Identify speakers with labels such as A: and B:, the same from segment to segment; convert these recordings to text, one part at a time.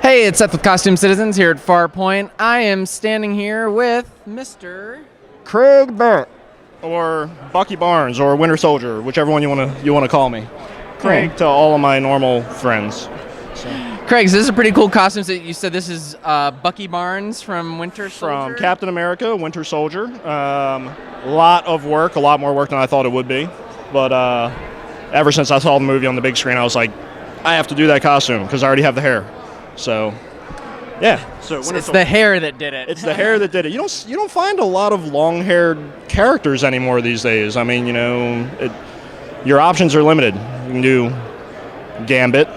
A: Hey, it's Seth with Costume Citizens here at Farpoint. I am standing here with Mr.
B: Craig Barrett, or Bucky Barnes, or Winter Soldier, whichever one you want to call me. Craig to all of my normal friends. So.
A: Craig, so this is a pretty cool costume. So you said this is Bucky Barnes from Winter Soldier?
B: From Captain America, Winter Soldier. Lot of work, a lot more work than I thought it would be. But ever since I saw the movie on the big screen, I was like, I have to do that costume because I already have the hair. So, yeah. So
A: it's the hair that did it.
B: It's the hair that did it. You don't find a lot of long-haired characters anymore these days. I mean, your options are limited. You can do Gambit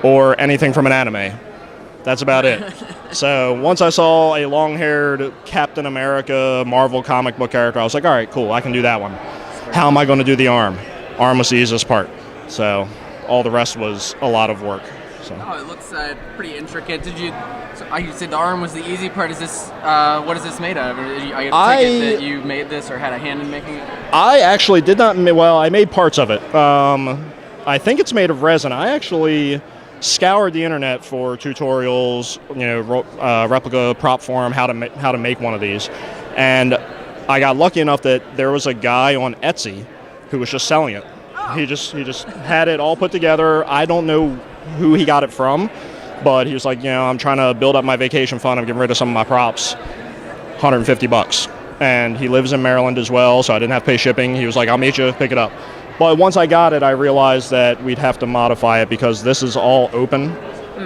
B: or anything from an anime. That's about it. So once I saw a long-haired Captain America Marvel comic book character, I was like, all right, cool, I can do that one. How am I going to do the arm? Arm was the easiest part. So all the rest was a lot of work. So.
A: Oh, it looks pretty intricate. You said the arm was the easy part. Is this what is this made of? I take it that you made this or had a hand in making it?
B: I actually did not. Well, I made parts of it. I think it's made of resin. I actually scoured the internet for tutorials, replica prop form, how to make one of these, and I got lucky enough that there was a guy on Etsy who was just selling it. Oh. He just had it all put together. I don't know who he got it from, but he was like, I'm trying to build up my vacation fund. I'm getting rid of some of my props. $150. And he lives in Maryland as well, so I didn't have to pay shipping. He was like, I'll meet you, pick it up. But once I got it, I realized that we'd have to modify it because this is all open.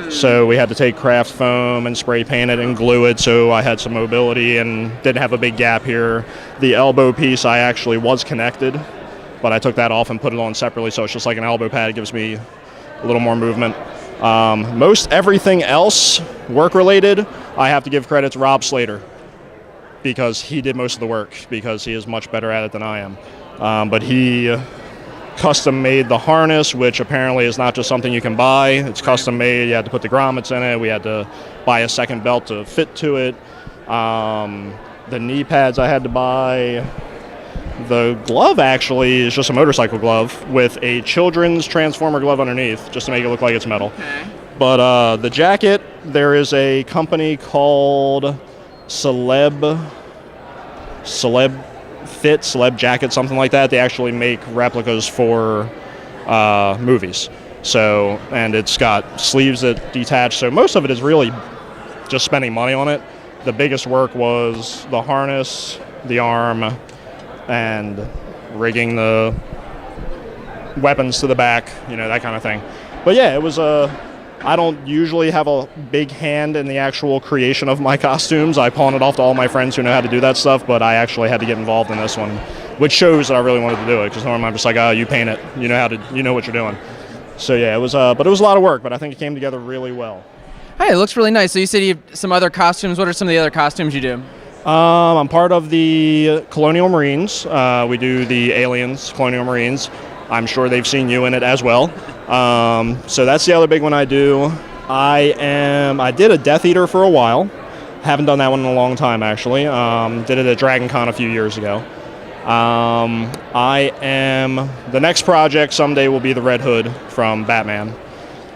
B: So we had to take craft foam and spray paint it and glue it so I had some mobility and didn't have a big gap here. The elbow piece I actually was connected, but I took that off and put it on separately, so it's just like an elbow pad. It gives me a little more movement. Most everything else work-related, I have to give credit to Rob Slater because he did most of the work because he is much better at it than I am. But he custom made the harness, which apparently is not just something you can buy. It's custom made. You had to put the grommets in it. We had to buy a second belt to fit to it. The knee pads I had to buy. The glove actually is just a motorcycle glove with a children's Transformer glove underneath, just to make it look like it's metal.
A: Okay.
B: But the jacket, there is a company called Celeb Fit, Celeb Jacket, something like that. They actually make replicas for movies. So, and it's got sleeves that detach. So most of it is really just spending money on it. The biggest work was the harness, the arm, and rigging the weapons to the back, that kind of thing. But yeah, it was I don't usually have a big hand in the actual creation of my costumes. I pawn it off to all my friends who know how to do that stuff, but I actually had to get involved in this one, which shows that I really wanted to do it, because normally I'm just like, oh, you paint it, you know what you're doing. So yeah, it was but it was a lot of work, but I think it came together really well.
A: Hey, it looks really nice. So you said you have some other costumes. What are some of the other costumes you do?
B: I'm part of the Colonial Marines. We do the Aliens, Colonial Marines. I'm sure they've seen you in it as well. So that's the other big one I do. I did a Death Eater for a while. Haven't done that one in a long time, actually. Did it at Dragon Con a few years ago. The next project someday will be the Red Hood from Batman.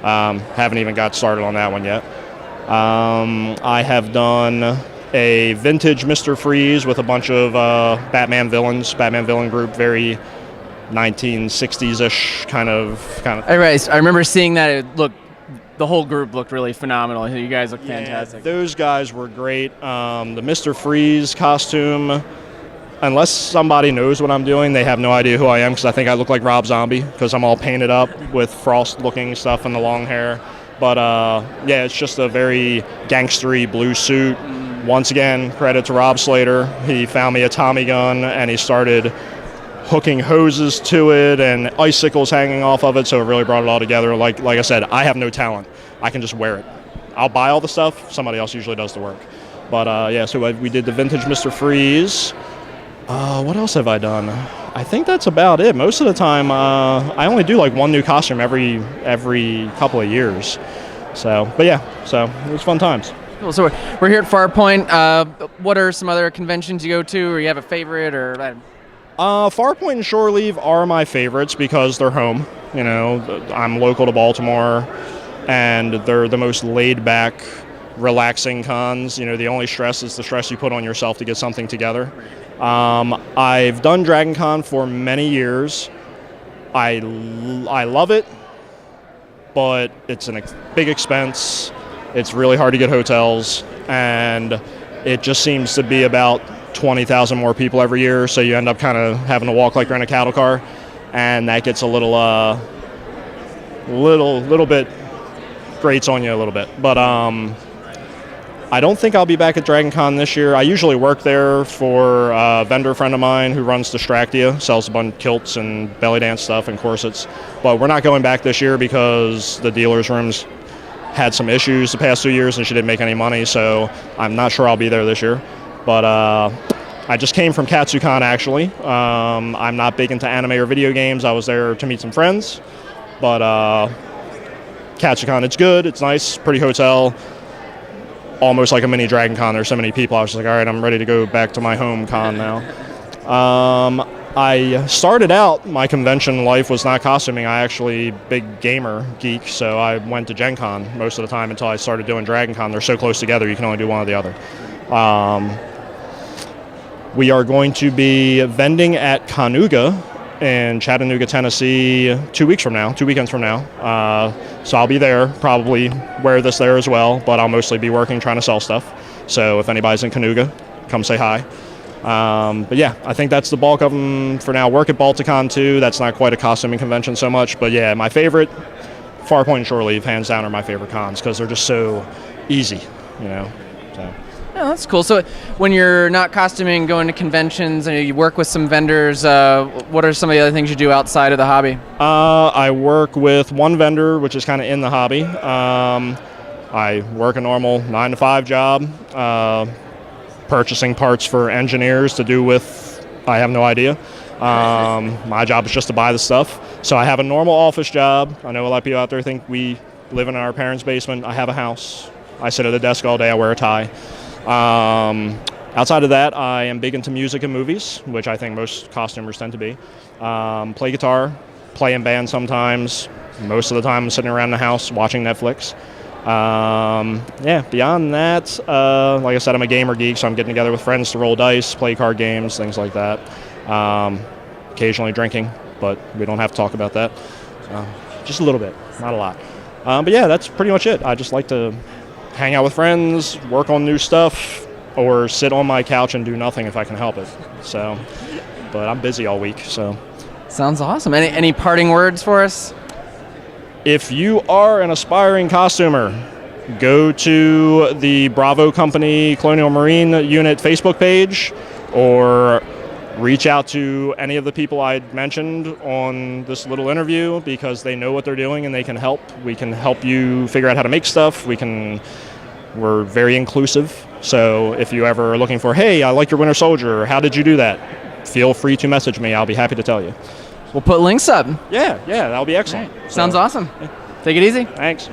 B: Haven't even got started on that one yet. I have done a vintage Mr. Freeze with a bunch of Batman villains, Batman villain group, very 1960s-ish kind of.
A: I remember seeing that. The whole group looked really phenomenal. You guys look fantastic.
B: Those guys were great. The Mr. Freeze costume, unless somebody knows what I'm doing, they have no idea who I am, because I think I look like Rob Zombie because I'm all painted up with frost-looking stuff and the long hair. But yeah, it's just a very gangstery blue suit. Once again, credit to Rob Slater. He found me a Tommy gun and he started hooking hoses to it and icicles hanging off of it, so it really brought it all together. Like I said, I have no talent. I can just wear it. I'll buy all the stuff. Somebody else usually does the work. But yeah, so we did the vintage Mr. Freeze. What else have I done? I think that's about it. Most of the time, I only do like one new costume every couple of years. So, but yeah, so it was fun times.
A: Cool. So we're here at Farpoint. What are some other conventions you go to, or you have a favorite, or?
B: Farpoint and Shore Leave are my favorites because they're home. I'm local to Baltimore, and they're the most laid-back, relaxing cons. The only stress is the stress you put on yourself to get something together. I've done Dragon Con for many years. I love it, but it's a big expense. It's really hard to get hotels, and it just seems to be about 20,000 more people every year, so you end up kind of having to walk like you're in a cattle car, and that gets a little bit grates on you a little bit. But I don't think I'll be back at Dragon Con this year. I usually work there for a vendor friend of mine who runs Distractia, sells a bunch of kilts and belly dance stuff and corsets. But we're not going back this year because the dealer's rooms had some issues the past 2 years and she didn't make any money, so I'm not sure I'll be there this year. But I just came from KatsuCon, actually. I'm not big into anime or video games. I was there to meet some friends. But KatsuCon, it's good, it's nice, pretty hotel. Almost like a mini Dragon Con. There's so many people. I was just like, all right, I'm ready to go back to my home con now. I started out, my convention life was not costuming. I actually big gamer geek, so I went to Gen Con most of the time until I started doing Dragon Con. They're so close together, you can only do one or the other. We are going to be vending at Kanuga in Chattanooga, Tennessee 2 weekends from now. So I'll be there, probably wear this there as well, but I'll mostly be working trying to sell stuff. So if anybody's in Kanuga, come say hi. But yeah, I think that's the bulk of them for now. Work at Balticon too. That's not quite a costuming convention so much, but yeah, my favorite, Farpoint and Shore Leave, hands down, are my favorite cons because they're just so easy, So.
A: Oh, that's cool. So when you're not costuming, going to conventions, and you work with some vendors, what are some of the other things you do outside of the hobby?
B: I work with one vendor, which is kind of in the hobby. I work a normal 9-to-5 job, purchasing parts for engineers to do with, I have no idea. My job is just to buy the stuff. So I have a normal office job. I know a lot of people out there think we live in our parents' basement. I have a house. I sit at a desk all day. I wear a tie. Outside of that, I am big into music and movies, which I think most costumers tend to be. Play guitar, play in bands sometimes. Most of the time I'm sitting around the house watching Netflix. Beyond that, like I said, I'm a gamer geek, so I'm getting together with friends to roll dice, play card games, things like that. Occasionally drinking, but we don't have to talk about that. Just a little bit, not a lot. But yeah, that's pretty much it. I just like to hang out with friends, work on new stuff, or sit on my couch and do nothing if I can help it. So, but I'm busy all week, so.
A: Sounds awesome. Any parting words for us?
B: If you are an aspiring costumer, go to the Bravo Company Colonial Marine Unit Facebook page, or reach out to any of the people I mentioned on this little interview because they know what they're doing and they can help. We can help you figure out how to make stuff. We're very inclusive. So if you ever are looking for, hey, I like your Winter Soldier, how did you do that? Feel free to message me. I'll be happy to tell you.
A: We'll put links up.
B: Yeah, that'll be excellent.
A: Right. Sounds awesome. Yeah. Take it easy.
B: Thanks.